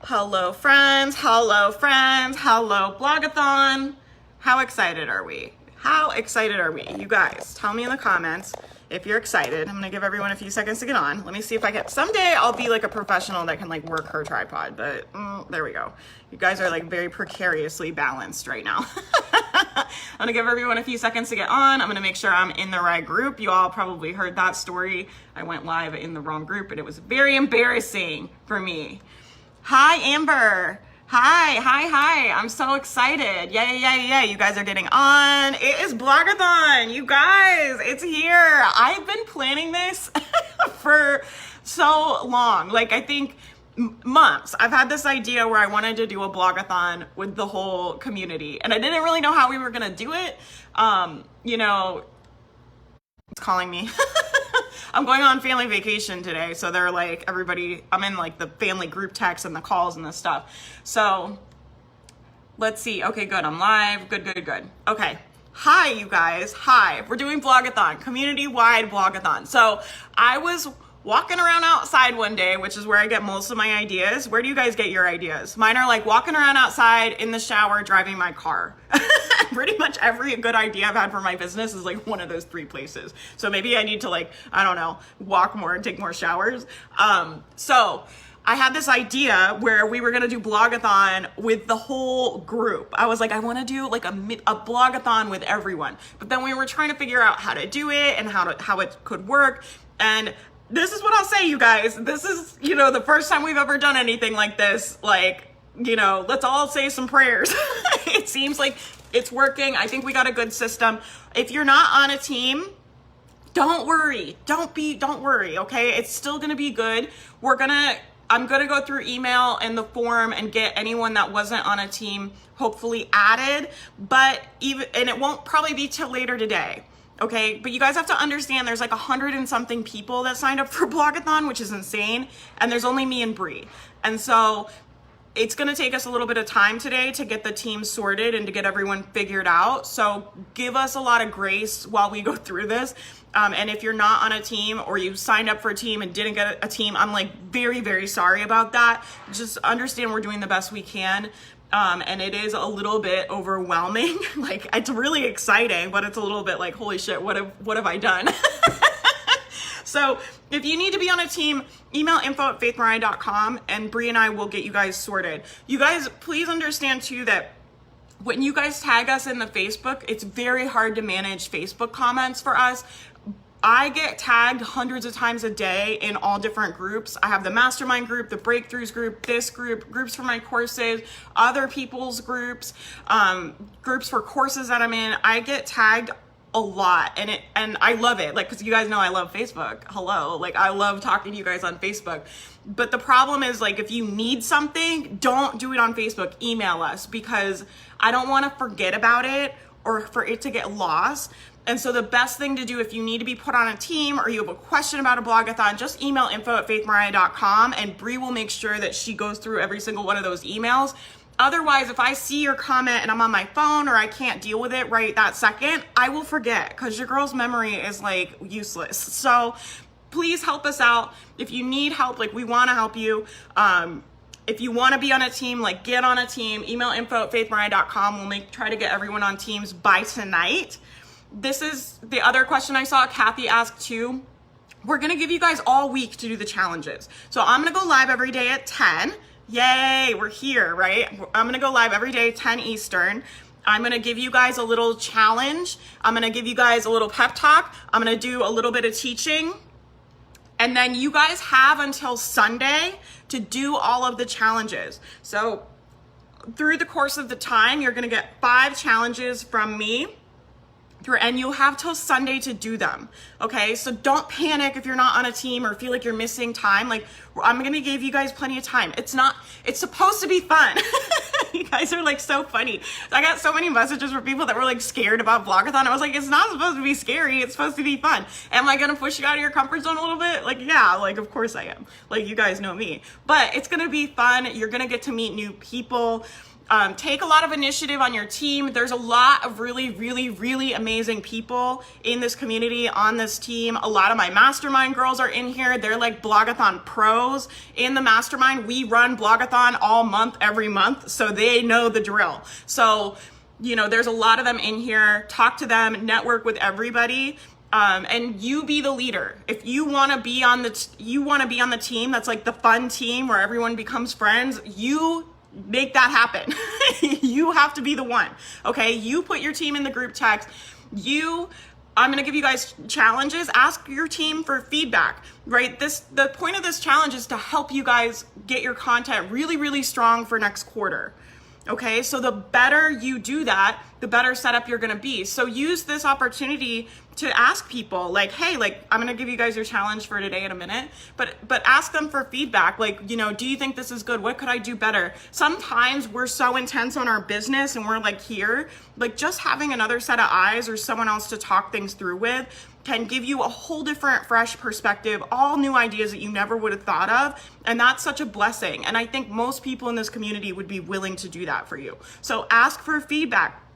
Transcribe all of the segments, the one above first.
Hello friends, hello friends, hello Blogathon. How excited are we? How excited are we? You guys, tell me in the comments if you're excited. I'm gonna give everyone a few seconds to get on. Let me see if I can, someday I'll be like a professional that can like work her tripod, but there we go. You guys are like very precariously balanced right now. I'm gonna give everyone a few seconds to get on. I'm gonna make sure I'm in the right group. You all probably heard that story. I went live in the wrong group and it was very embarrassing for me. Hi, Amber. Hi. I'm so excited. Yeah. You guys are getting on. It is Blogathon. You guys, it's here. I've been planning this for so long. Like, I think months. I've had this idea where I wanted to do a Blogathon with the whole community, and I didn't really know how we were going to do it. It's calling me. I'm going on family vacation today, so they're like, everybody, I'm in like the family group text and the calls and the stuff. So let's see. Okay, good. I'm live. Good. Okay. Hi, you guys. Hi. We're doing Blogathon, community-wide Blogathon. So I was walking around outside one day, which is where I get most of my ideas. Where do you guys get your ideas? Mine are like walking around outside, in the shower, driving my car. Pretty much every good idea I've had for my business is like one of those three places. So maybe I need to like, I don't know, walk more and take more showers. So I had this idea where we were gonna do Blogathon with the whole group. I was like, I wanna do like a Blogathon with everyone. But then we were trying to figure out how to do it and how it could work. And this is what I'll say, you guys. This is, the first time we've ever done anything like this. Like, let's all say some prayers. It seems like it's working. I think we got a good system. If you're not on a team, don't worry. Don't worry, okay? It's still gonna be good. I'm gonna go through email and the forum and get anyone that wasn't on a team hopefully added, and it won't probably be till later today. Okay, but you guys have to understand there's like 100 and something people that signed up for Blogathon, which is insane. And there's only me and Bree. And so it's gonna take us a little bit of time today to get the team sorted and to get everyone figured out. So give us a lot of grace while we go through this. And if you're not on a team or you signed up for a team and didn't get a team, I'm like very, very sorry about that. Just understand we're doing the best we can. And it is a little bit overwhelming. Like, it's really exciting, but it's a little bit like, holy shit, what have I done? So if you need to be on a team, email info@faithmariah.com and Bree and I will get you guys sorted. You guys, please understand too that when you guys tag us in the Facebook, it's very hard to manage Facebook comments for us. I get tagged hundreds of times a day in all different groups. I have the mastermind group, the breakthroughs group, this group, groups for my courses, other people's groups, groups for courses that I'm in. I get tagged a lot and I love it. Like, cause you guys know I love Facebook. Hello. Like, I love talking to you guys on Facebook. But the problem is, like, if you need something, don't do it on Facebook. Email us, because I don't want to forget about it or for it to get lost. And so the best thing to do if you need to be put on a team or you have a question about a Blogathon, just email info@faithmariah.com and Bree will make sure that she goes through every single one of those emails. Otherwise, if I see your comment and I'm on my phone or I can't deal with it right that second, I will forget, because your girl's memory is like useless. So please help us out. If you need help, like, we want to help you. If you want to be on a team, like, get on a team. Email info@faithmariah.com. We'll try to get everyone on teams by tonight. This is the other question I saw Kathy ask too. We're going to give you guys all week to do the challenges. So I'm going to go live every day at 10. Yay, we're here, right? I'm going to go live every day, 10 Eastern. I'm going to give you guys a little challenge. I'm going to give you guys a little pep talk. I'm going to do a little bit of teaching. And then you guys have until Sunday to do all of the challenges. So through the course of the time, you're going to get 5 challenges from me. And you'll have till Sunday to do them. Okay, so don't panic if you're not on a team or feel like you're missing time. Like, I'm gonna give you guys plenty of time. It's supposed to be fun. You guys are like so funny. I got so many messages from people that were like scared about Blogathon. I was like, it's not supposed to be scary. It's supposed to be fun. Am I gonna push you out of your comfort zone a little bit? Like, yeah, like, of course I am. Like, you guys know me. But it's gonna be fun. You're gonna get to meet new people. Take a lot of initiative on your team. There's a lot of really, really, really amazing people in this community, on this team. A lot of my mastermind girls are in here. They're like Blogathon pros in the mastermind. We run Blogathon all month, every month, so they know the drill. So, you know, there's a lot of them in here. Talk to them, network with everybody. And you be the leader. If you want to be on the team that's like the fun team where everyone becomes friends, you make that happen. You have to be the one. Okay, you put your team in the group text. I'm going to give you guys challenges. Ask your team for feedback, right? The point of this challenge is to help you guys get your content really, really strong for next quarter. Okay, so the better you do that, the better setup you're gonna be. So use this opportunity to ask people like, hey, like, I'm gonna give you guys your challenge for today in a minute, but ask them for feedback. Like, you know, do you think this is good? What could I do better? Sometimes we're so intense on our business and we're like here, like just having another set of eyes or someone else to talk things through with can give you a whole different, fresh perspective, all new ideas that you never would have thought of. And that's such a blessing. And I think most people in this community would be willing to do that for you. So ask for feedback.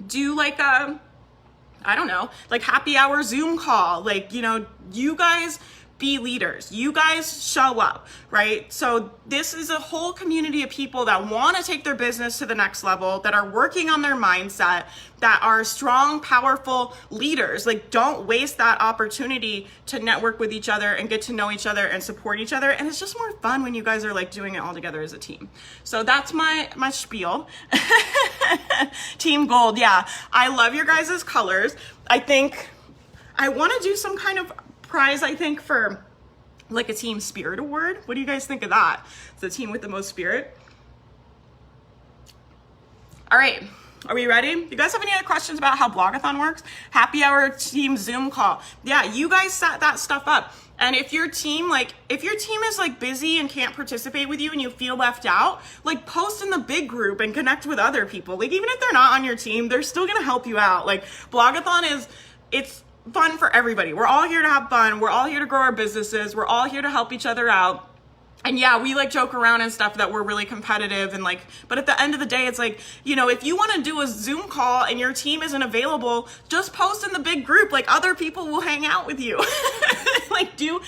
Do like I don't know, like happy hour Zoom call. Like, you know, you guys be leaders. You guys show up, right? So this is a whole community of people that want to take their business to the next level, that are working on their mindset, that are strong, powerful leaders. Like, don't waste that opportunity to network with each other and get to know each other and support each other. And it's just more fun when you guys are like doing it all together as a team. So that's my spiel. Team Gold. Yeah, I love your guys' colors. I think I want to do some kind of prize, I think, for like a team spirit award. What do you guys think of that? It's the team with the most spirit. All right, are we ready? You guys have any other questions about how Blogathon works? Happy hour team Zoom call. Yeah, you guys set that stuff up. And if your team is like busy and can't participate with you and you feel left out, like post in the big group and connect with other people. Like, even if they're not on your team, they're still gonna help you out. Like, Blogathon it's fun for everybody. We're all here to have fun. We're all here to grow our businesses. We're all here to help each other out. And yeah, we like joke around and stuff that we're really competitive and like, but at the end of the day, it's like, you know, if you want to do a Zoom call and your team isn't available, just post in the big group. Like, other people will hang out with you. Like, do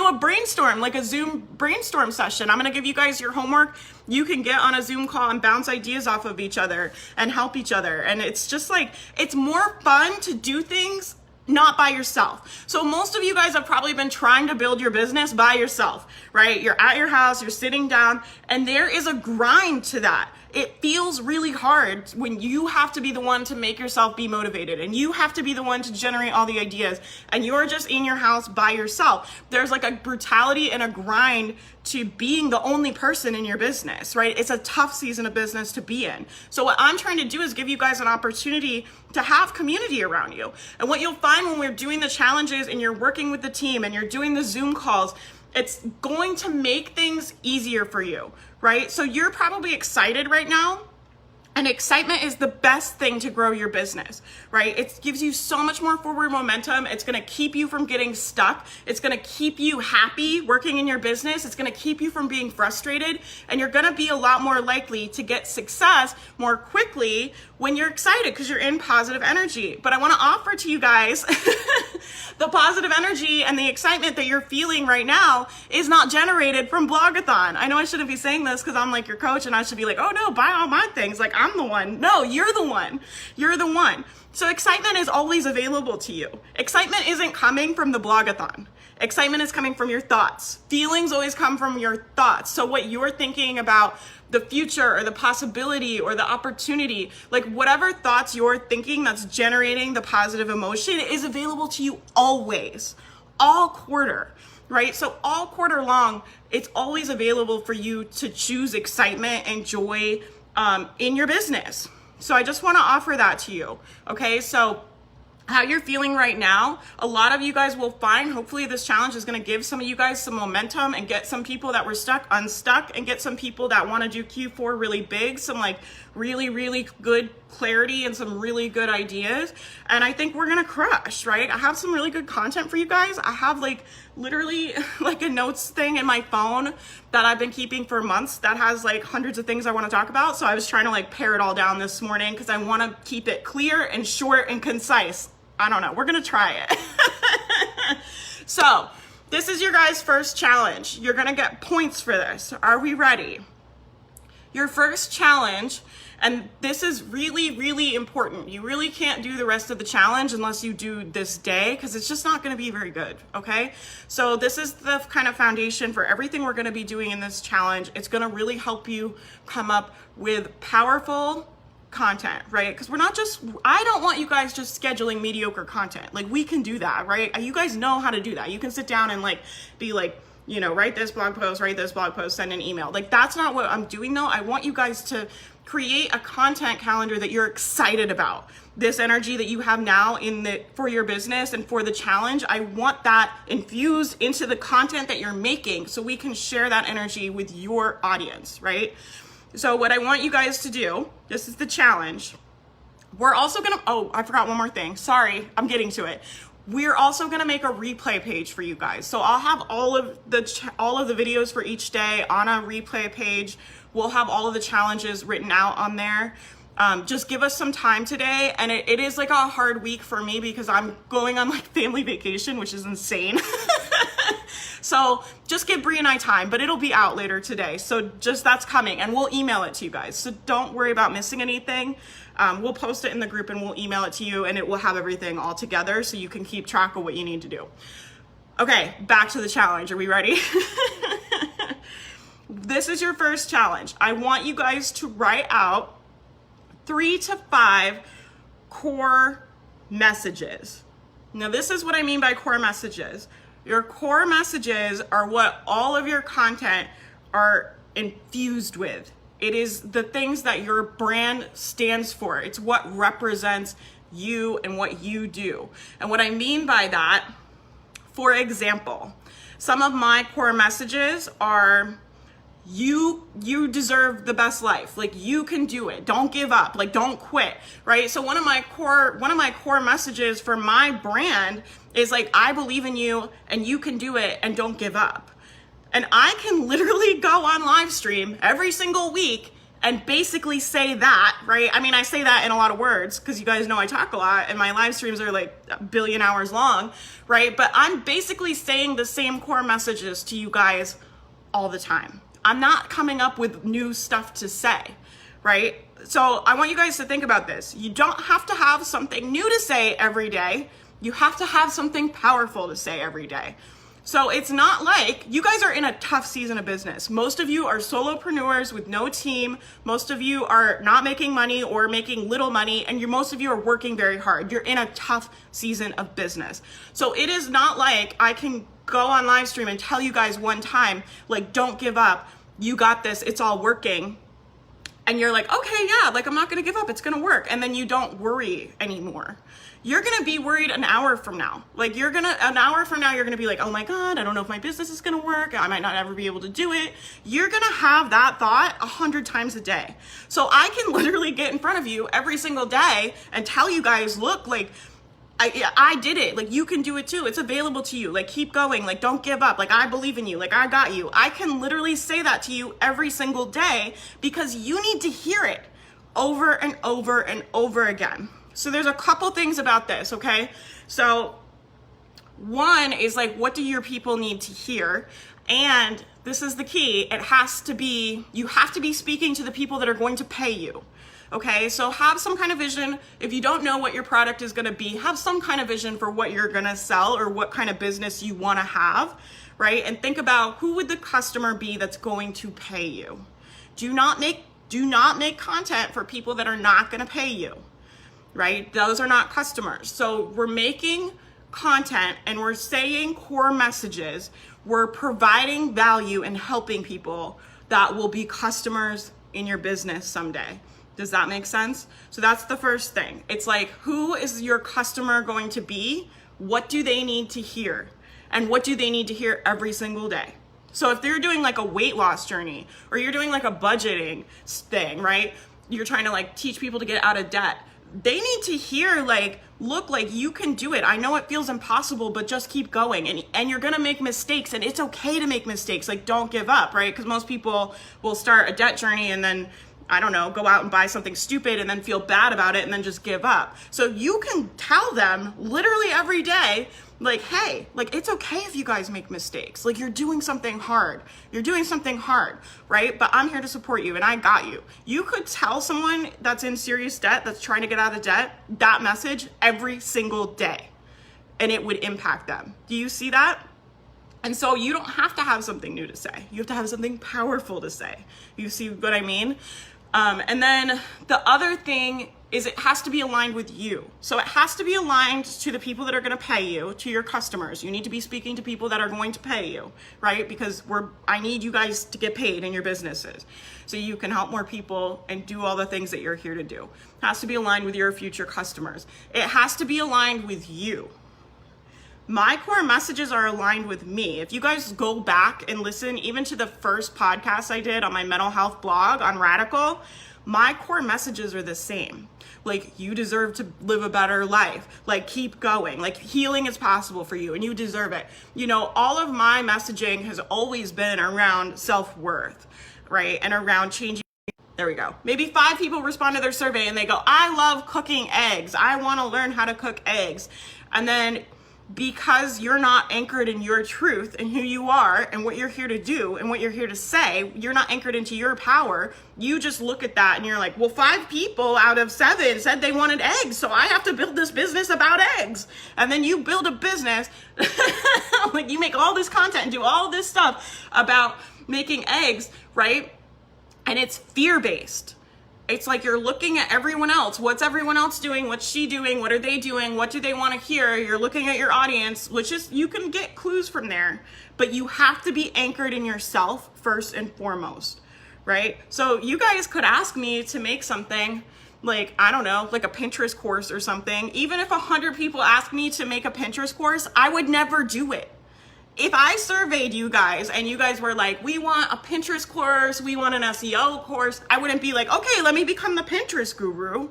a brainstorm, like a Zoom brainstorm session. I'm going to give you guys your homework. You can get on a Zoom call and bounce ideas off of each other and help each other. And it's just like, it's more fun to do things not by yourself. So most of you guys have probably been trying to build your business by yourself, right? You're at your house, you're sitting down, and there is a grind to that. It feels really hard when you have to be the one to make yourself be motivated, and you have to be the one to generate all the ideas, and you're just in your house by yourself. There's like a brutality and a grind to being the only person in your business, right? It's a tough season of business to be in. So what I'm trying to do is give you guys an opportunity to have community around you. And what you'll find when we're doing the challenges and you're working with the team and you're doing the Zoom calls, it's going to make things easier for you, right? So you're probably excited right now. And excitement is the best thing to grow your business, right? It gives you so much more forward momentum. It's going to keep you from getting stuck. It's going to keep you happy working in your business. It's going to keep you from being frustrated. And you're going to be a lot more likely to get success more quickly when you're excited because you're in positive energy. But I want to offer to you guys the positive energy and the excitement that you're feeling right now is not generated from Blogathon. I know I shouldn't be saying this because I'm like your coach and I should be like, oh no, buy all my things. Like, I'm the one. No, you're the one. You're the one. So excitement is always available to you. Excitement isn't coming from the Blogathon. Excitement is coming from your thoughts. Feelings always come from your thoughts. So what you're thinking about the future or the possibility or the opportunity, like whatever thoughts you're thinking that's generating the positive emotion is available to you always, all quarter, right? So all quarter long, it's always available for you to choose excitement and joy in your business. So I just want to offer that to you. Okay. So how you're feeling right now. A lot of you guys will find, hopefully this challenge is going to give some of you guys some momentum and get some people that were stuck unstuck, and get some people that want to do Q4 really big, some like really good clarity and some really good ideas. And I think we're going to crush, right? I have some really good content for you guys. I have like literally like a notes thing in my phone that I've been keeping for months that has like hundreds of things I want to talk about. So I was trying to like pare it all down this morning because I want to keep it clear and short and concise. I don't know. We're going to try it. So this is your guys' first challenge. You're going to get points for this. Are we ready? Your first challenge, and this is really important. You really can't do the rest of the challenge unless you do this day, because it's just not going to be very good. Okay. So this is the kind of foundation for everything we're going to be doing in this challenge. It's going to really help you come up with powerful content, right? Because I don't want you guys just scheduling mediocre content. Like, we can do that, right? You guys know how to do that. You can sit down and like be like, you know, write this blog post, send an email. Like, that's not what I'm doing though. I want you guys to create a content calendar that you're excited about. This energy that you have now for your business and for the challenge, I want that infused into the content that you're making so we can share that energy with your audience, right? So what I want you guys to do, this is the challenge. We're also gonna, oh, I forgot one more thing. Sorry, I'm getting to it. We're also gonna make a replay page for you guys. So I'll have all of the videos for each day on a replay page. We'll have all of the challenges written out on there. Just give us some time today. And it is like a hard week for me because I'm going on like family vacation, which is insane. So just give Bree and I time, but it'll be out later today. So just that's coming, and we'll email it to you guys. So don't worry about missing anything. We'll post it in the group and we'll email it to you, and it will have everything all together so you can keep track of what you need to do. Okay, back to the challenge. Are we ready? This is your first challenge. I want you guys to write out 3 to 5 core messages. Now, this is what I mean by core messages. Your core messages are what all of your content are infused with. It is the things that your brand stands for. It's what represents you and what you do. And what I mean by that, for example, some of my core messages are you deserve the best life. Like, you can do it. Don't give up. Like, don't quit, right? So one of my core messages for my brand is like, I believe in you and you can do it, and don't give up. And I can literally go on live stream every single week and basically say that, right? I mean, I say that in a lot of words because you guys know I talk a lot and my live streams are like a billion hours long, right? But I'm basically saying the same core messages to you guys all the time. I'm not coming up with new stuff to say, right? So I want you guys to think about this. You don't have to have something new to say every day. You have to have something powerful to say every day. So it's not like you guys are in a tough season of business. Most of you are solopreneurs with no team. Most of you are not making money or making little money, and most of you are working very hard. You're in a tough season of business. So it is not like I can go on live stream and tell you guys one time, like, don't give up. You got this. It's all working. And you're like, okay, yeah, like, I'm not going to give up. It's going to work. And then you don't worry anymore. You're going to be worried an hour from now. Like, an hour from now, you're going to be like, oh my God, I don't know if my business is going to work. I might not ever be able to do it. You're going to have that thought 100 times a day. So I can literally get in front of you every single day and tell you guys, look, like, I did it. Like, you can do it too. It's available to you. Like, keep going. Like, don't give up. Like, I believe in you. Like, I got you. I can literally say that to you every single day because you need to hear it over and over and over again. So there's a couple things about this, okay? So one is like, what do your people need to hear? And this is the key. You have to be speaking to the people that are going to pay you. Okay, so have some kind of vision. If you don't know what your product is gonna be, have some kind of vision for what you're gonna sell or what kind of business you wanna have, right? And think about, who would the customer be that's going to pay you? Do not make content for people that are not gonna pay you, right? Those are not customers. So we're making content and we're saying core messages. We're providing value and helping people that will be customers in your business someday. Does that make sense? So that's the first thing. It's like, who is your customer going to be? What do they need to hear? And what do they need to hear every single day? So if they're doing like a weight loss journey, or you're doing like a budgeting thing, right? You're trying to like teach people to get out of debt. They need to hear like, look, like you can do it. I know it feels impossible, but just keep going. And you're gonna make mistakes, and it's okay to make mistakes. Like, don't give up, right? Because most people will start a debt journey and then, I don't know, go out and buy something stupid and then feel bad about it and then just give up. So you can tell them literally every day, like, hey, like, it's okay if you guys make mistakes. Like, you're doing something hard. You're doing something hard, right? But I'm here to support you, and I got you. You could tell someone that's in serious debt, that's trying to get out of debt, that message every single day, and it would impact them. Do you see that? And so you don't have to have something new to say. You have to have something powerful to say. You see what I mean? And then the other thing is, it has to be aligned with you. So it has to be aligned to the people that are going to pay you, to your customers. You need to be speaking to people that are going to pay you, right? Because I need you guys to get paid in your businesses so you can help more people and do all the things that you're here to do. It has to be aligned with your future customers. It has to be aligned with you. My core messages are aligned with me. If you guys go back and listen even to the first podcast I did on my mental health blog on Radical, my core messages are the same. Like, you deserve to live a better life. Like, keep going. Like, healing is possible for you and you deserve it. You know, all of my messaging has always been around self-worth, right? And around changing. There we go. Maybe 5 people respond to their survey and they go, I love cooking eggs. I want to learn how to cook eggs. And then, because you're not anchored in your truth and who you are and what you're here to do and what you're here to say, you're not anchored into your power. You just look at that and you're like, well, 5 people out of 7 said they wanted eggs, so I have to build this business about eggs. And then you build a business, like, you make all this content and do all this stuff about making eggs, right? And it's fear-based. It's like you're looking at everyone else. What's everyone else doing? What's she doing? What are they doing? What do they want to hear? You're looking at your audience, which is, you can get clues from there, but you have to be anchored in yourself first and foremost, right? So you guys could ask me to make something like, I don't know, like a Pinterest course or something. Even if 100 people asked me to make a Pinterest course, I would never do it. If I surveyed you guys and you guys were like, we want a Pinterest course, we want an SEO course, I wouldn't be like, okay, let me become the Pinterest guru,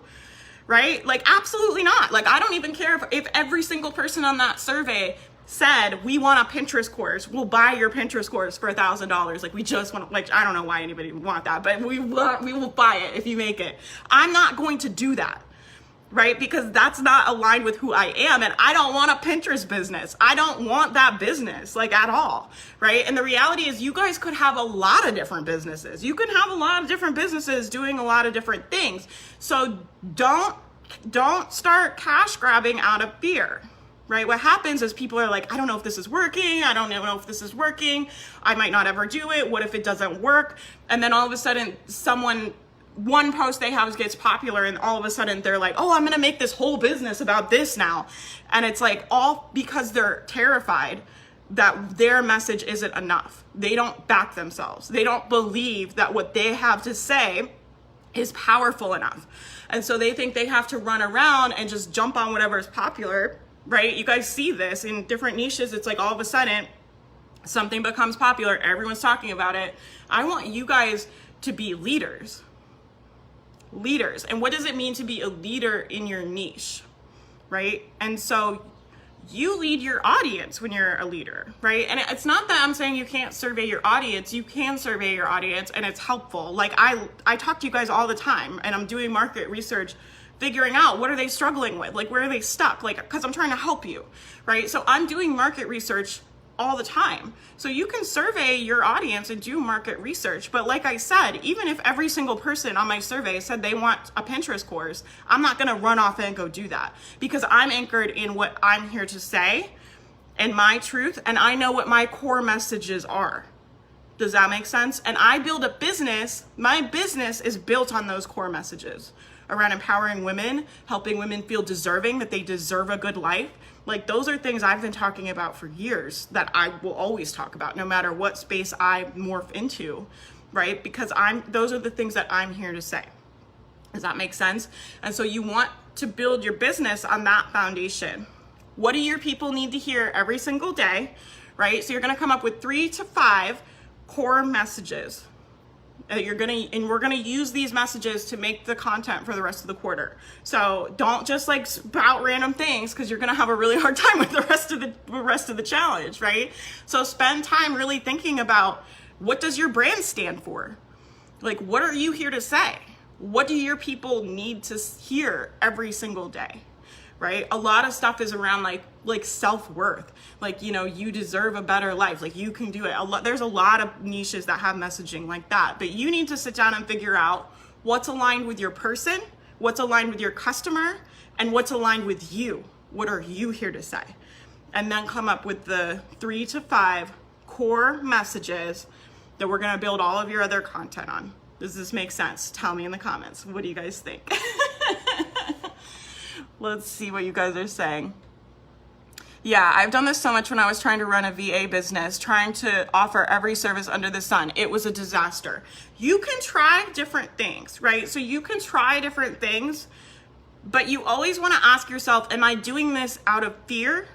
right? Like, absolutely not. Like, I don't even care if every single person on that survey said, we want a Pinterest course, we'll buy your Pinterest course for $1,000. Like, we just want to, like, I don't know why anybody would want that, but we will buy it if you make it. I'm not going to do that. Right? Because that's not aligned with who I am. And I don't want a Pinterest business. I don't want that business, like, at all. Right? And the reality is, you guys could have a lot of different businesses. You can have a lot of different businesses doing a lot of different things. So don't start cash grabbing out of fear. Right? What happens is people are like, I don't know if this is working. I don't know if this is working. I might not ever do it. What if it doesn't work? And then all of a sudden, one post they have gets popular, and all of a sudden they're like, oh, I'm gonna make this whole business about this now. And it's like, all because they're terrified that their message isn't enough. They don't back themselves. They don't believe that what they have to say is powerful enough. And so they think they have to run around and just jump on whatever is popular, right? You guys see this in different niches. It's like all of a sudden something becomes popular. Everyone's talking about it. I want you guys to be leaders. And what does it mean to be a leader in your niche, right? And so you lead your audience when you're a leader, right? And it's not that I'm saying you can't survey your audience. You can survey your audience, and it's helpful. Like, I talk to you guys all the time, and I'm doing market research, figuring out what are they struggling with, like, where are they stuck, like, because I'm trying to help you, right? So I'm doing market research all the time. So you can survey your audience and do market research. But like I said, even if every single person on my survey said they want a Pinterest course, I'm not gonna run off and go do that, because I'm anchored in what I'm here to say and my truth, and I know what my core messages are. Does that make sense? And I build a business, my business is built on those core messages around empowering women, helping women feel deserving, that they deserve a good life. Like, those are things I've been talking about for years, that I will always talk about no matter what space I morph into, right? Because those are the things that I'm here to say. Does that make sense? And so you want to build your business on that foundation. What do your people need to hear every single day, right? So you're gonna come up with 3 to 5 core messages. We're gonna use these messages to make the content for the rest of the quarter. So don't just like spout random things, because you're gonna have a really hard time with the rest of the challenge, right? So spend time really thinking about, what does your brand stand for? Like, what are you here to say? What do your people need to hear every single day? Right? A lot of stuff is around like self-worth. Like, you know, you deserve a better life. Like, you can do it. There's a lot of niches that have messaging like that, but you need to sit down and figure out what's aligned with your person, what's aligned with your customer, and what's aligned with you. What are you here to say? And then come up with the 3 to 5 core messages that we're going to build all of your other content on. Does this make sense? Tell me in the comments. What do you guys think? Let's see what you guys are saying. Yeah, I've done this so much when I was trying to run a VA business, trying to offer every service under the sun. It was a disaster. You can try different things, right? So you can try different things, but you always want to ask yourself, am I doing this out of fear?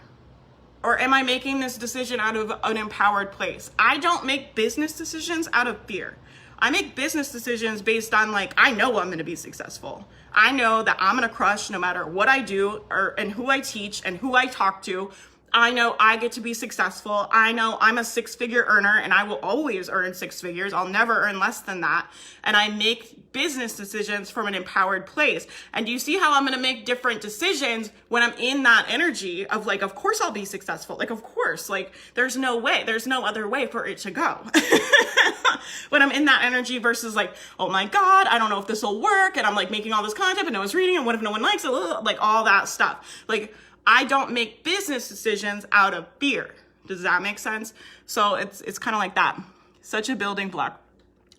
Or am I making this decision out of an empowered place? I don't make business decisions out of fear. I make business decisions based on, like, I know I'm gonna be successful. I know that I'm gonna crush no matter what I do and who I teach and who I talk to. I know I get to be successful. I know I'm a 6-figure earner, and I will always earn 6 figures. I'll never earn less than that. And I make business decisions from an empowered place. And you see how I'm going to make different decisions when I'm in that energy of, like, of course I'll be successful. Like, of course, like, there's no other way for it to go. When I'm in that energy versus, like, oh my God, I don't know if this will work. And I'm like making all this content, but no one's reading. And what if no one likes it? Like, all that stuff. Like, I don't make business decisions out of fear. Does that make sense? So it's kind of like that. Such a building block.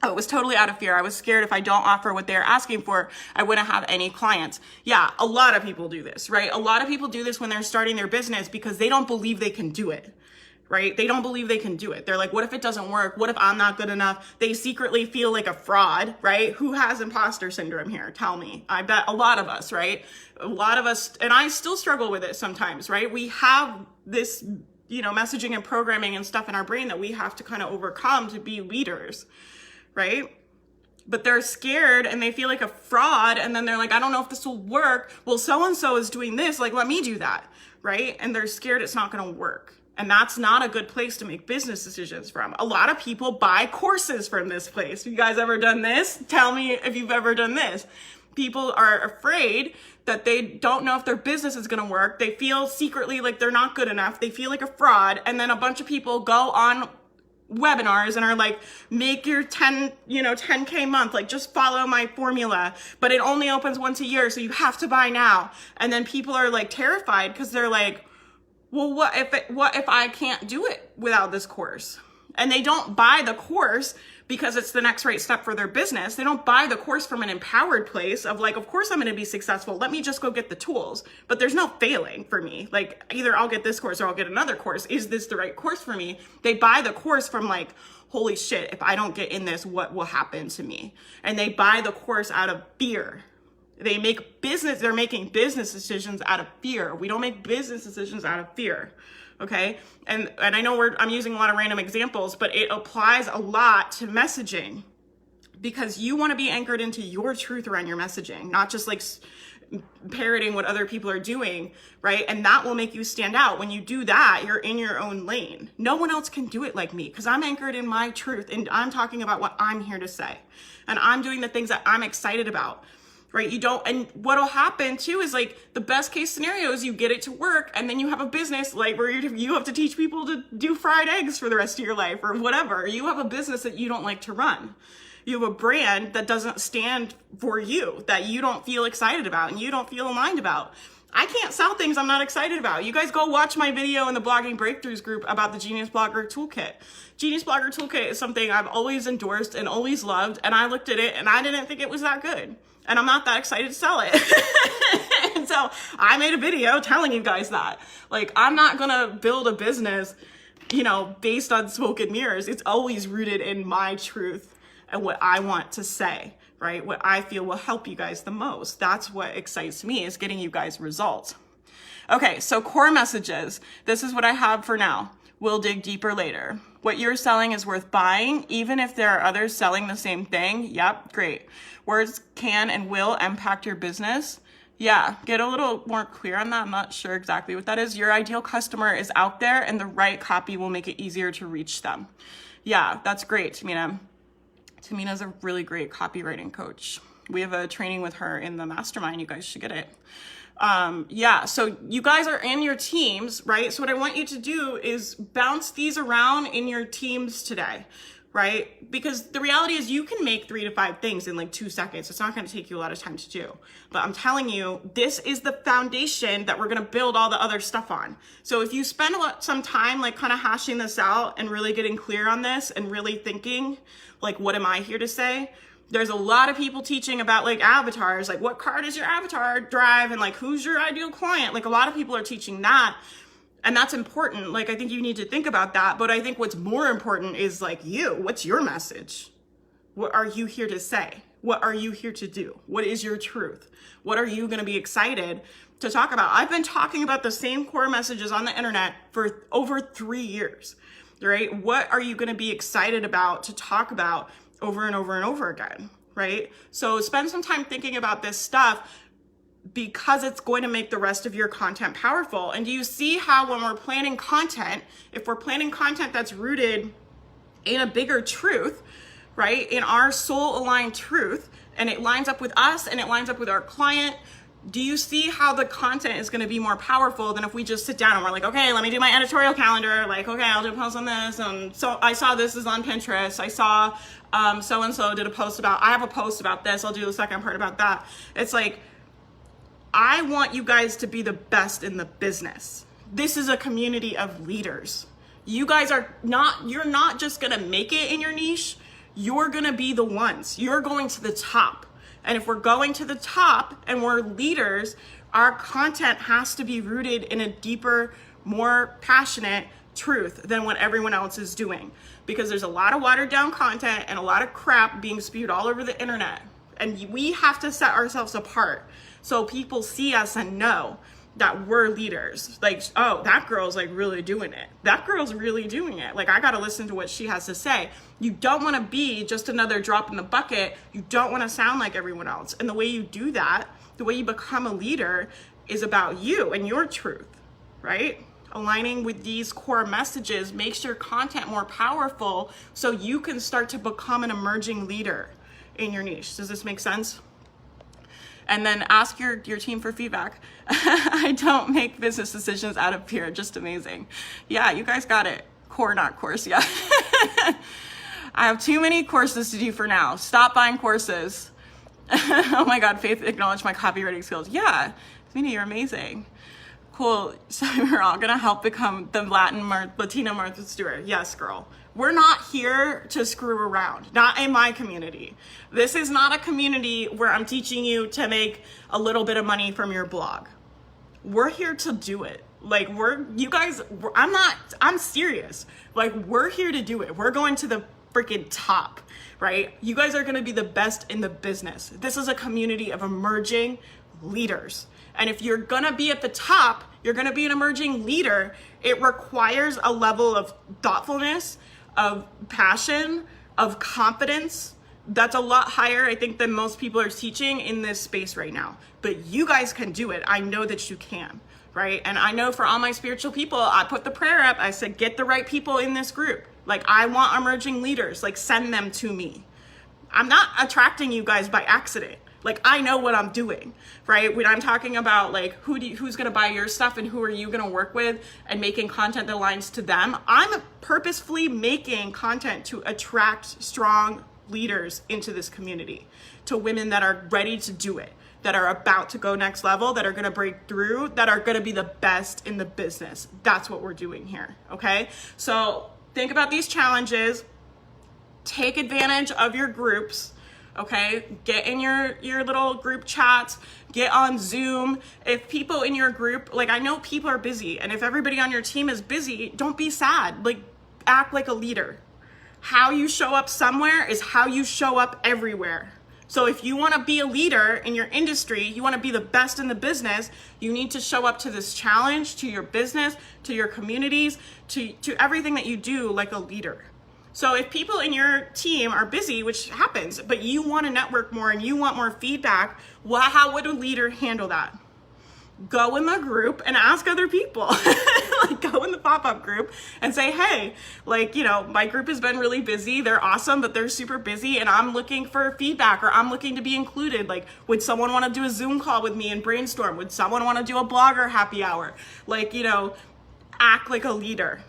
Oh, it was totally out of fear. I was scared if I don't offer what they're asking for, I wouldn't have any clients. Yeah, a lot of people do this, right? A lot of people do this when they're starting their business because they don't believe they can do it, right? They don't believe they can do it. They're like, what if it doesn't work? What if I'm not good enough? They secretly feel like a fraud, right? Who has imposter syndrome here? Tell me. I bet a lot of us, right? A lot of us, and I still struggle with it sometimes, right? We have this, you know, messaging and programming and stuff in our brain that we have to kind of overcome to be leaders, right? But they're scared and they feel like a fraud. And then they're like, I don't know if this will work. Well, so-and-so is doing this. Like, let me do that, right? And they're scared it's not going to work. And that's not a good place to make business decisions from. A lot of people buy courses from this place. You guys ever done this? Tell me if you've ever done this. People are afraid that they don't know if their business is going to work. They feel secretly like they're not good enough. They feel like a fraud. And then a bunch of people go on webinars and are like, make your 10K month, like, just follow my formula, but it only opens once a year, so you have to buy now. And then people are like terrified because they're like, well, what if I can't do it without this course? And they don't buy the course because it's the next right step for their business. They don't buy the course from an empowered place of, like, of course I'm going to be successful. Let me just go get the tools. But there's no failing for me. Like, either I'll get this course or I'll get another course. Is this the right course for me? They buy the course from, like, holy shit, if I don't get in this, what will happen to me? And they buy the course out of fear. They're making business decisions out of fear. We don't make business decisions out of fear. Okay. And I know I'm using a lot of random examples, but it applies a lot to messaging, because you want to be anchored into your truth around your messaging, not just like parroting what other people are doing, right? And that will make you stand out. When you do that, you're in your own lane. No one else can do it like me, because I'm anchored in my truth and I'm talking about what I'm here to say. And I'm doing the things that I'm excited about. Right? And what'll happen too is, like, the best case scenario is you get it to work, and then you have a business like where you have to teach people to do fried eggs for the rest of your life or whatever. You have a business that you don't like to run. You have a brand that doesn't stand for you, that you don't feel excited about and you don't feel aligned about. I can't sell things I'm not excited about. You guys go watch my video in the Blogging Breakthroughs group about the Genius Blogger Toolkit. Genius Blogger Toolkit is something I've always endorsed and always loved, and I looked at it and I didn't think it was that good. And I'm not that excited to sell it. And so I made a video telling you guys that. Like, I'm not gonna build a business, based on smoke and mirrors. It's always rooted in my truth and what I want to say, right? What I feel will help you guys the most. That's what excites me, is getting you guys results. Okay, so core messages. This is what I have for now. We'll dig deeper later. What you're selling is worth buying, even if there are others selling the same thing. Yep, great. Words can and will impact your business. Yeah, get a little more clear on that. I'm not sure exactly what that is. Your ideal customer is out there, and the right copy will make it easier to reach them. Yeah, that's great, Tamina. Tamina's a really great copywriting coach. We have a training with her in the mastermind. You guys should get it. Yeah, so you guys are in your teams, right? So what I want you to do is bounce these around in your teams today, right? Because the reality is you can make 3 to 5 things in like 2 seconds. It's not going to take you a lot of time to do. But I'm telling you, this is the foundation that we're going to build all the other stuff on. So if you spend some time like kind of hashing this out and really getting clear on this and really thinking, like, what am I here to say? There's a lot of people teaching about like avatars, like what car does your avatar drive, and like who's your ideal client. Like a lot of people are teaching that, and that's important. Like I think you need to think about that, but I think what's more important is like what's your message? What are you here to say? What are you here to do? What is your truth? What are you going to be excited to talk about? I've been talking about the same core messages on the internet for over 3 years, right? What are you going to be excited about to talk about over and over and over again, right? So spend some time thinking about this stuff, because it's going to make the rest of your content powerful. And do you see how when we're planning content, if we're planning content that's rooted in a bigger truth, right, in our soul aligned truth, and it lines up with us and it lines up with our client, do you see how the content is going to be more powerful than if we just sit down and we're like, okay, let me do my editorial calendar. Like, okay, I'll do a post on this. And so I saw this is on Pinterest. I saw so-and-so did a post about, I have a post about this. I'll do the second part about that. It's like, I want you guys to be the best in the business. This is a community of leaders. You guys you're not just going to make it in your niche. You're going to be the ones. You're going to the top. And if we're going to the top and we're leaders, our content has to be rooted in a deeper, more passionate truth than what everyone else is doing. Because there's a lot of watered down content and a lot of crap being spewed all over the internet. And we have to set ourselves apart so people see us and know that we're leaders. Like, oh, that girl's like really doing it. That girl's really doing it. Like, I got to listen to what she has to say. You don't want to be just another drop in the bucket. You don't want to sound like everyone else. And the way you do that, the way you become a leader, is about you and your truth, right? Aligning with these core messages makes your content more powerful so you can start to become an emerging leader in your niche. Does this make sense? And then ask your team for feedback. I don't make business decisions out of fear. Just amazing. Yeah, you guys got it. Core, not course. Yeah. I have too many courses to do for now. Stop buying courses. Oh my God, Faith acknowledged my copywriting skills. Yeah, Mina, you're amazing. Cool. So we're all gonna help become the Latina Martha Stewart. Yes, girl. We're not here to screw around. Not in my community. This is not a community where I'm teaching you to make a little bit of money from your blog. We're here to do it. Like I'm serious. Like, we're here to do it. We're going to the freaking top, right? You guys are gonna be the best in the business. This is a community of emerging leaders. And if you're gonna be at the top, you're gonna be an emerging leader, it requires a level of thoughtfulness, of passion, of confidence that's a lot higher, I think, than most people are teaching in this space right now. But you guys can do it. I know that you can, right? And I know for all my spiritual people, I put the prayer up. I said, get the right people in this group. Like, I want emerging leaders. Like, send them to me. I'm not attracting you guys by accident. Like, I know what I'm doing, right? When I'm talking about like who's gonna buy your stuff and who are you gonna work with and making content that aligns to them, I'm purposefully making content to attract strong leaders into this community, to women that are ready to do it, that are about to go next level, that are gonna break through, that are gonna be the best in the business. That's what we're doing here, okay? So think about these challenges, take advantage of your groups, okay? Get in your little group chats, get on Zoom. If people in your group, like, I know people are busy, and if everybody on your team is busy, don't be sad. Like, act like a leader. How you show up somewhere is how you show up everywhere. So if you want to be a leader in your industry, you want to be the best in the business, you need to show up to this challenge, to your business, to your communities, to everything that you do like a leader. So if people in your team are busy, which happens, but you want to network more and you want more feedback, how would a leader handle that? Go in the group and ask other people. Like, go in the pop-up group and say, hey, like, you know, my group has been really busy. They're awesome, but they're super busy and I'm looking for feedback, or I'm looking to be included. Like, would someone want to do a Zoom call with me and brainstorm? Would someone want to do a blogger happy hour? Like, you know, act like a leader.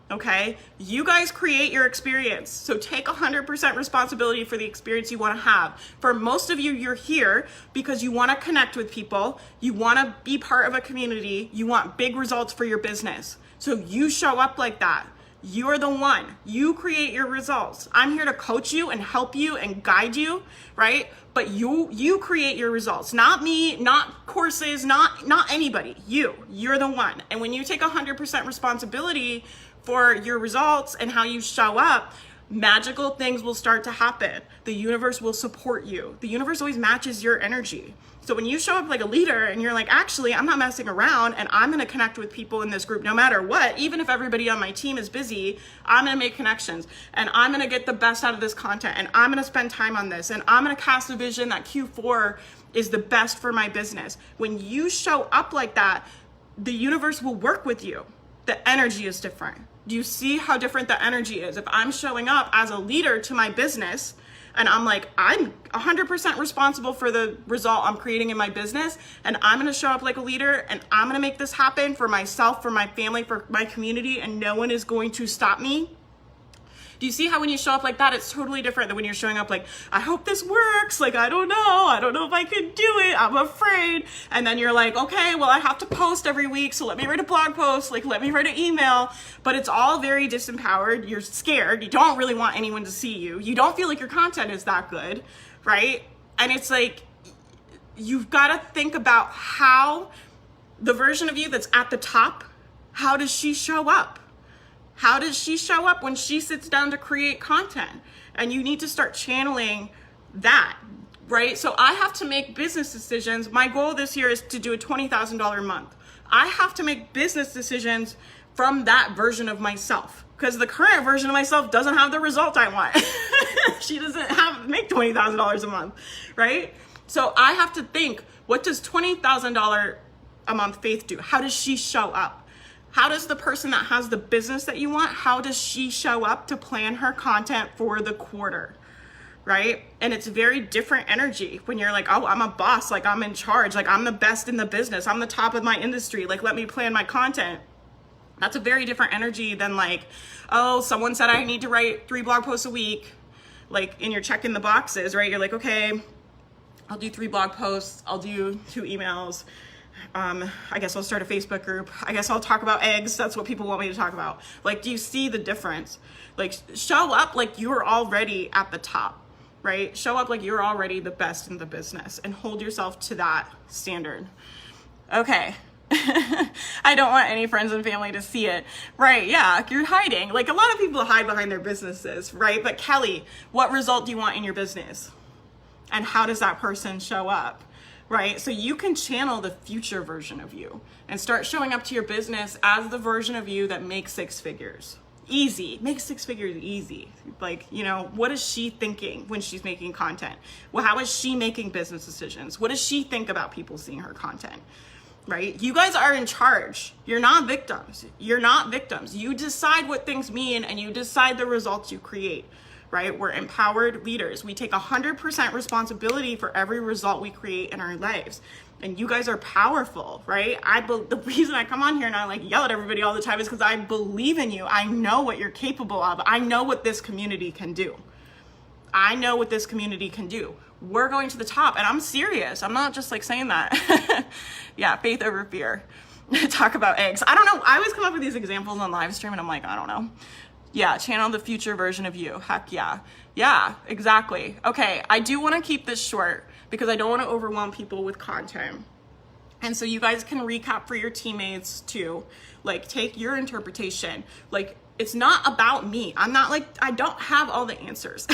Okay, you guys create your experience. So take 100% responsibility for the experience you want to have. For most of you, you're here because you want to connect with people. You want to be part of a community. You want big results for your business. So you show up like that. You're the one. You create your results. I'm here to coach you and help you and guide you, right? But you create your results. Not me, not courses, not anybody. You're the one. And when you take 100% responsibility for your results and how you show up, magical things will start to happen. The universe will support you. The universe always matches your energy. So when you show up like a leader and you're like, actually, I'm not messing around and I'm going to connect with people in this group no matter what, even if everybody on my team is busy, I'm going to make connections and I'm going to get the best out of this content and I'm going to spend time on this and I'm going to cast a vision that Q4 is the best for my business. When you show up like that, the universe will work with you. The energy is different. Do you see how different the energy is? If I'm showing up as a leader to my business and I'm like, I'm 100% responsible for the result I'm creating in my business, and I'm gonna show up like a leader and I'm gonna make this happen for myself, for my family, for my community, and no one is going to stop me. Do you see how when you show up like that, it's totally different than when you're showing up like, I hope this works. Like, I don't know if I can do it. I'm afraid. And then you're like, okay, well, I have to post every week. So let me write a blog post. Like, let me write an email. But it's all very disempowered. You're scared. You don't really want anyone to see you. You don't feel like your content is that good, right? And it's like, you've got to think about how the version of you that's at the top, how does she show up? How does she show up when she sits down to create content? And you need to start channeling that, right? So I have to make business decisions. My goal this year is to do a $20,000 a month. I have to make business decisions from that version of myself, because the current version of myself doesn't have the result I want. She doesn't make $20,000 a month, right? So I have to think, what does $20,000 a month Faith do? How does she show up? How does the person that has the business that you want, how does she show up to plan her content for the quarter, right? And it's very different energy when you're like, oh, I'm a boss, like I'm in charge, like I'm the best in the business, I'm the top of my industry, like let me plan my content. That's a very different energy than like, oh, someone said I need to write 3 blog posts a week, like, and you're checking the boxes, right? You're like, okay, I'll do 3 blog posts, I'll do 2 emails, I guess I'll start a Facebook group. I guess I'll talk about eggs. That's what people want me to talk about. Like, do you see the difference? Like, show up like you're already at the top, right? Show up like you're already the best in the business and hold yourself to that standard. Okay. I don't want any friends and family to see it. Right, yeah, you're hiding. Like, a lot of people hide behind their businesses, right? But Kelly, what result do you want in your business? And how does that person show up? Right? So you can channel the future version of you and start showing up to your business as the version of you that makes 6 figures. Easy. Make 6 figures easy. Like, you know, what is she thinking when she's making content? Well, how is she making business decisions? What does she think about people seeing her content? Right? You guys are in charge. You're not victims. You're not victims. You decide what things mean and you decide the results you create. Right? We're empowered leaders. We take 100% responsibility for every result we create in our lives. And you guys are powerful, right? The reason I come on here and I like yell at everybody all the time is because I believe in you. I know what you're capable of. I know what this community can do. I know what this community can do. We're going to the top, and I'm serious. I'm not just like saying that. Yeah, faith over fear. Talk about eggs. I don't know. I always come up with these examples on live stream and I'm like, I don't know. Yeah, channel the future version of you. Heck yeah. Yeah, exactly. Okay, I do want to keep this short because I don't want to overwhelm people with content. And so you guys can recap for your teammates too. Like, take your interpretation. Like, it's not about me. I'm not like, I don't have all the answers.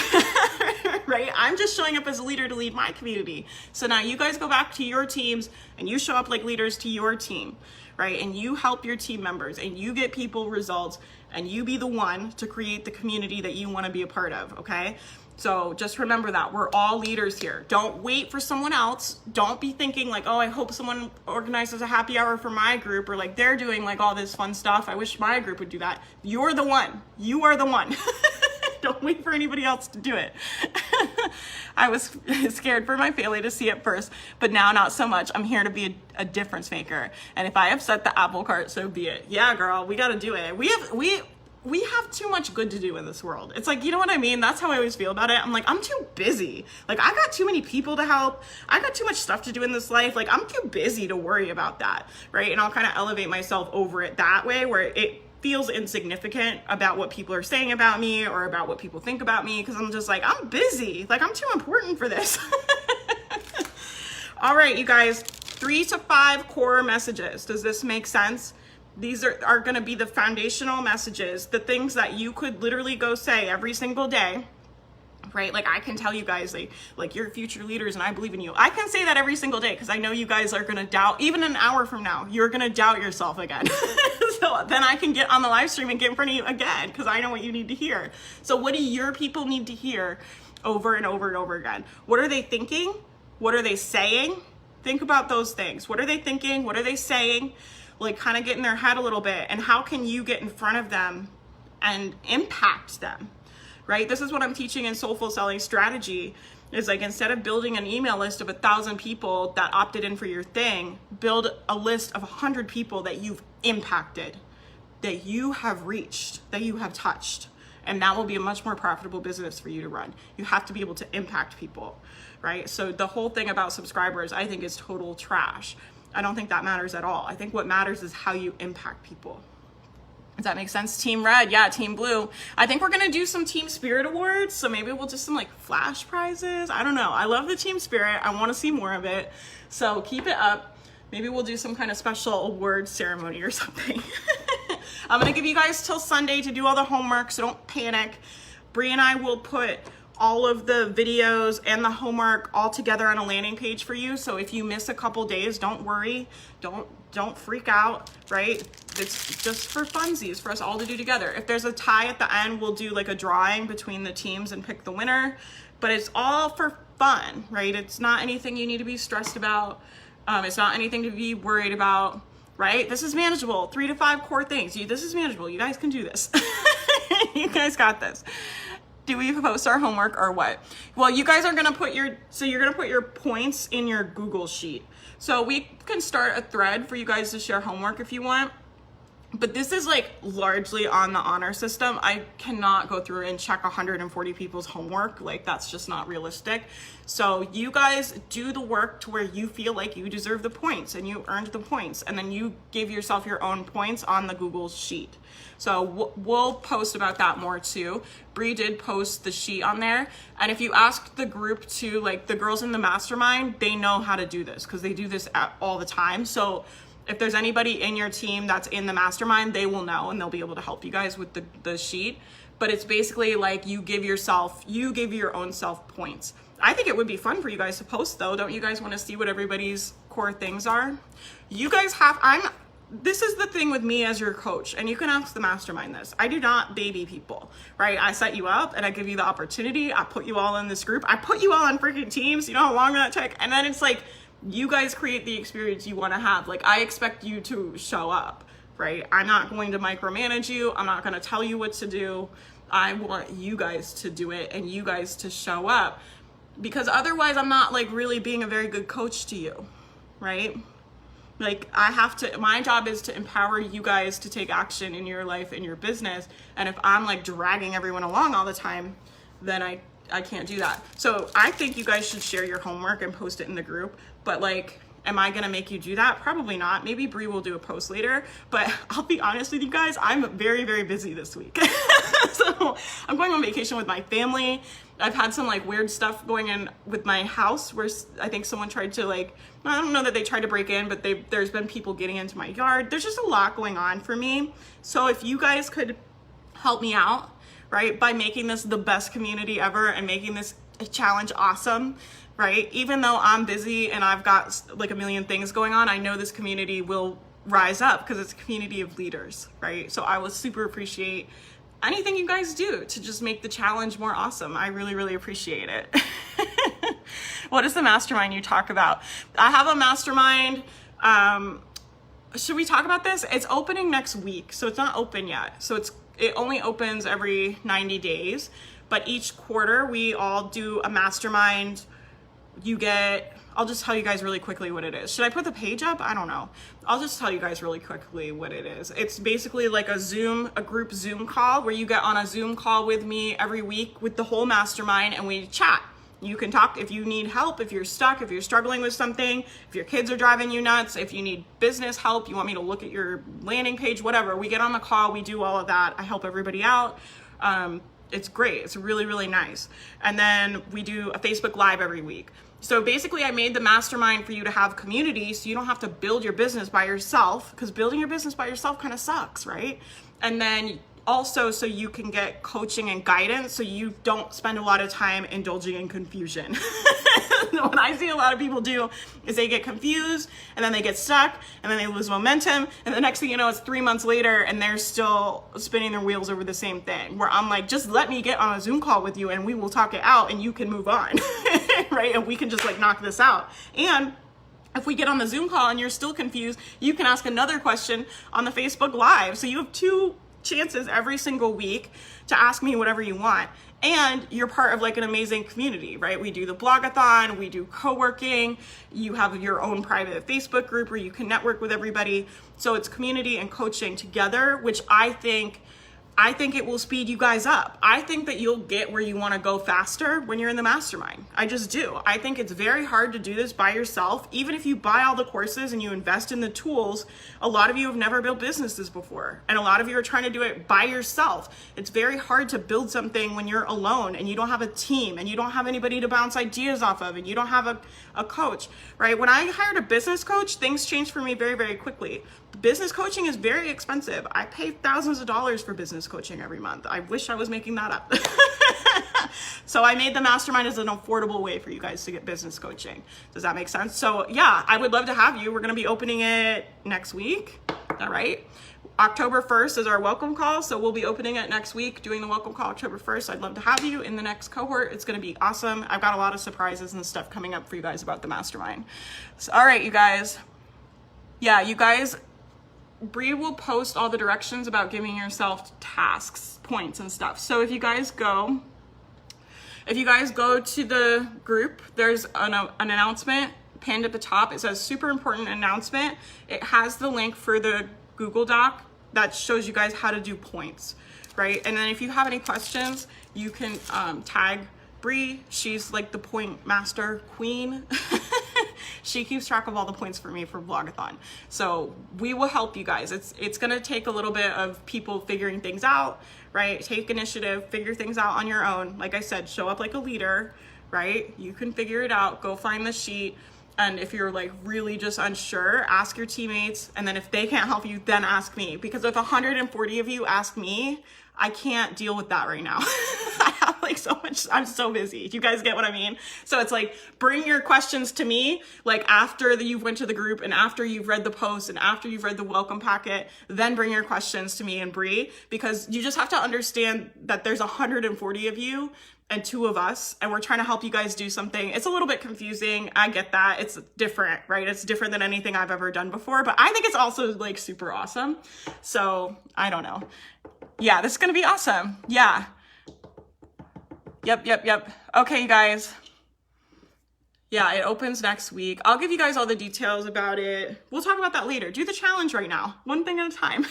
right? I'm just showing up as a leader to lead my community. So now you guys go back to your teams and you show up like leaders to your team, right? And you help your team members and you get people results and you be the one to create the community that you want to be a part of, okay? So just remember that we're all leaders here. Don't wait for someone else. Don't be thinking like, oh, I hope someone organizes a happy hour for my group, or like they're doing like all this fun stuff. I wish my group would do that. You're the one. You are the one. Don't wait for anybody else to do it. I was scared for my family to see it first, but now not so much. I'm here to be a difference maker. And if I upset the apple cart, so be it. Yeah, girl, we got to do it. We have too much good to do in this world. It's like, you know what I mean? That's how I always feel about it. I'm like, I'm too busy. Like, I got too many people to help. I got too much stuff to do in this life. Like, I'm too busy to worry about that, right? And I'll kind of elevate myself over it that way, where it feels insignificant about what people are saying about me or about what people think about me, because I'm just like, I'm busy. Like, I'm too important for this. All right, you guys, 3 to 5 core messages. Does this make sense? These are going to be the foundational messages, the things that you could literally go say every single day, right? Like, I can tell you guys, like you're future leaders and I believe in you. I can say that every single day because I know you guys are going to doubt, even an hour from now, you're going to doubt yourself again. So then I can get on the live stream and get in front of you again because I know what you need to hear. So what do your people need to hear over and over and over again? What are they thinking? What are they saying? Think about those things. What are they thinking? What are they saying? Like, kind of get in their head a little bit, and how can you get in front of them and impact them, right? This is what I'm teaching in Soulful Selling Strategy, is like, instead of building an email list of 1,000 people that opted in for your thing, build a list of 100 people that you've impacted, that you have reached, that you have touched, and that will be a much more profitable business for you to run. You have to be able to impact people, right? So the whole thing about subscribers, I think, is total trash. I don't think that matters at all. I think what matters is how you impact people. Does that make sense? Team Red, yeah, Team Blue. I think we're gonna do some Team Spirit awards, so maybe we'll do some like flash prizes. I don't know. I love the Team Spirit. I wanna see more of it. So keep it up. Maybe we'll do some kind of special award ceremony or something. I'm gonna give you guys till Sunday to do all the homework, so don't panic. Bree and I will put all of the videos and the homework all together on a landing page for you. So if you miss a couple days, don't worry. Don't freak out, right? It's just for funsies, for us all to do together. If there's a tie at the end, we'll do like a drawing between the teams and pick the winner. But it's all for fun, right? It's not anything you need to be stressed about. It's not anything to be worried about, right? This is manageable. 3 to 5 core things. This is manageable. You guys can do this. You guys got this. Do we post our homework or what? Well, you guys are gonna put you're gonna put your points in your Google Sheet. So we can start a thread for you guys to share homework if you want. But this is like largely on the honor system. I cannot go through and check 140 people's homework. Like, that's just not realistic. So you guys do the work to where you feel like you deserve the points and you earned the points. And then you give yourself your own points on the Google Sheet. So we'll post about that more too. Bree did post the sheet on there. And if you ask the group to, like the girls in the mastermind, they know how to do this because they do this all the time. So if there's anybody in your team that's in the mastermind, they will know and they'll be able to help you guys with the sheet. But it's basically like you give your own self points. I think it would be fun for you guys to post though. Don't you guys want to see what everybody's core things are? You guys this is the thing with me as your coach, and you can ask the mastermind this. I do not baby people, right? I set you up and I give you the opportunity. I put you all in this group. I put you all on freaking teams. You know how long that took? And then it's like, you guys create the experience you want to have. Like, I expect you to show up, right? I'm not going to micromanage you. I'm not going to tell you what to do. I want you guys to do it and you guys to show up, because otherwise I'm not like really being a very good coach to you, right? Like, my job is to empower you guys to take action in your life, in your business. And if I'm like dragging everyone along all the time, then I can't do that. So I think you guys should share your homework and post it in the group. But like, am I gonna make you do that? Probably not. Maybe Bree will do a post later, but I'll be honest with you guys, I'm very, very busy this week. So I'm going on vacation with my family. I've had some like weird stuff going in with my house where I think someone tried to I don't know that they tried to break in, but there's been people getting into my yard. There's just a lot going on for me. So if you guys could help me out, right, by making this the best community ever and making this challenge awesome, right? Even though I'm busy and I've got like a million things going on, I know this community will rise up because it's a community of leaders, right? So I will super appreciate anything you guys do to just make the challenge more awesome. I really, really appreciate it. What is the mastermind you talk about? I have a mastermind. Should we talk about this? It's opening next week, so it's not open yet. So it only opens every 90 days, but each quarter we all do a mastermind. I'll just tell you guys really quickly what it is. Should I put the page up? I don't know. I'll just tell you guys really quickly what it is. It's basically like a group Zoom call where you get on a Zoom call with me every week with the whole mastermind and we chat. You can talk if you need help, if you're stuck, if you're struggling with something, if your kids are driving you nuts, if you need business help, you want me to look at your landing page, whatever. We get on the call, we do all of that. I help everybody out. It's great. It's really, really nice. And then we do a Facebook Live every week. So basically I made the mastermind for you to have community so you don't have to build your business by yourself, because building your business by yourself kind of sucks, right? And then also so you can get coaching and guidance so you don't spend a lot of time indulging in confusion. What I see a lot of people do is they get confused and then they get stuck and then they lose momentum, and the next thing you know, it's 3 months later and they're still spinning their wheels over the same thing, where I'm like, just let me get on a Zoom call with you and we will talk it out and you can move on. Right? And we can just like knock this out. And if we get on the Zoom call and you're still confused, you can ask another question on the Facebook Live. So you have 2 chances every single week to ask me whatever you want. And you're part of like an amazing community, right? We do the blogathon, we do co-working, you have your own private Facebook group where you can network with everybody. So it's community and coaching together, which I think it will speed you guys up. I think that you'll get where you want to go faster when you're in the mastermind. I just do. I think it's very hard to do this by yourself. Even if you buy all the courses and you invest in the tools, a lot of you have never built businesses before. And a lot of you are trying to do it by yourself. It's very hard to build something when you're alone and you don't have a team and you don't have anybody to bounce ideas off of and you don't have a coach, right? When I hired a business coach, things changed for me very, very quickly. Business coaching is very expensive. I pay thousands of dollars for business coaching every month. I wish I was making that up. So I made the mastermind as an affordable way for you guys to get business coaching. Does that make sense? So yeah, I would love to have you. We're going to be opening it next week. All right. October 1st is our welcome call. So we'll be opening it next week, doing the welcome call October 1st. I'd love to have you in the next cohort. It's going to be awesome. I've got a lot of surprises and stuff coming up for you guys about the mastermind. So, all right, you guys. Yeah, you guys, Bree will post all the directions about giving yourself tasks, points and stuff. So if you guys go to the group, there's an announcement pinned at the top. It says super important announcement. It has the link for the Google Doc that shows you guys how to do points, right? And then if you have any questions, you can tag Bree. She's like the point master queen. She keeps track of all the points for me for Blogathon. So we will help you guys. It's gonna take a little bit of people figuring things out, right? Take initiative, figure things out on your own. Like I said, show up like a leader, right? You can figure it out. Go find the sheet. And if you're like really just unsure, ask your teammates. And then if they can't help you, then ask me. Because if 140 of you ask me, I can't deal with that right now. I have like so much, I'm so busy. You guys get what I mean? So it's like, bring your questions to me, like after you've went to the group and after you've read the post and after you've read the welcome packet, then bring your questions to me and Bree, because you just have to understand that there's 140 of you and 2 of us, and we're trying to help you guys do something. It's a little bit confusing. I get that. It's different, right? It's different than anything I've ever done before, but I think it's also like super awesome. So I don't know. Yeah, this is going to be awesome. Yeah. Yep. Okay, you guys. Yeah, it opens next week. I'll give you guys all the details about it. We'll talk about that later. Do the challenge right now. One thing at a time.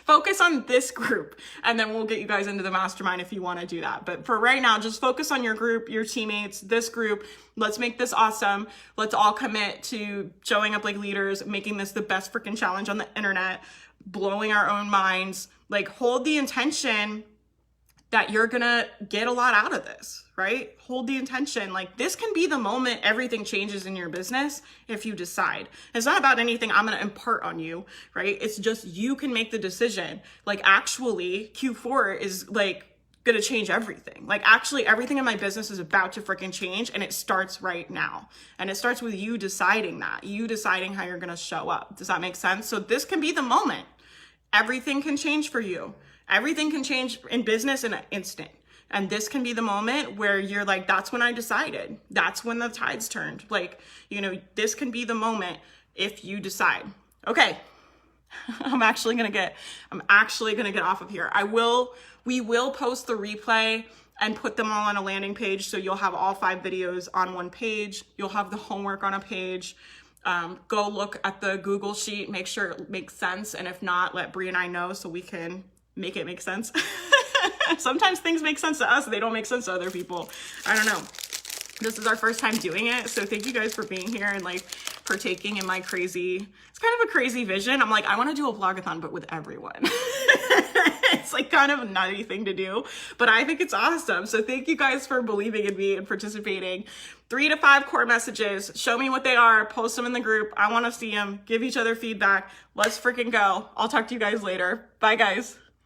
Focus on this group, and then we'll get you guys into the mastermind if you want to do that. But for right now, just focus on your group, your teammates, this group. Let's make this awesome. Let's all commit to showing up like leaders, making this the best freaking challenge on the internet, blowing our own minds. Like, hold the intention that you're gonna get a lot out of this, right? Hold the intention. Like, this can be the moment everything changes in your business if you decide. It's not about anything I'm gonna impart on you, right? It's just you can make the decision. Like, actually, Q4 is like gonna change everything. Like actually everything in my business is about to freaking change, and it starts right now. And it starts with you deciding that, you deciding how you're gonna show up. Does that make sense? So this can be the moment. Everything can change for you. Everything can change in business in an instant. And this can be the moment where you're like, that's when I decided. That's when the tides turned. Like, you know, this can be the moment if you decide. Okay. I'm actually gonna get off of here. We will post the replay and put them all on a landing page. So you'll have all 5 videos on one page. You'll have the homework on a page. Go look at the Google sheet, make sure it makes sense. And if not, let Brie and I know so we can make it make sense. Sometimes things make sense to us, they don't make sense to other people. I don't know. This is our first time doing it. So thank you guys for being here and like partaking in my crazy, it's kind of a crazy vision. I'm like, I want to do a vlogathon, but with everyone. It's like kind of a nutty thing to do, but I think it's awesome. So thank you guys for believing in me and participating. 3 to 5 core messages. Show me what they are. Post them in the group. I want to see them. Give each other feedback. Let's freaking go. I'll talk to you guys later. Bye guys.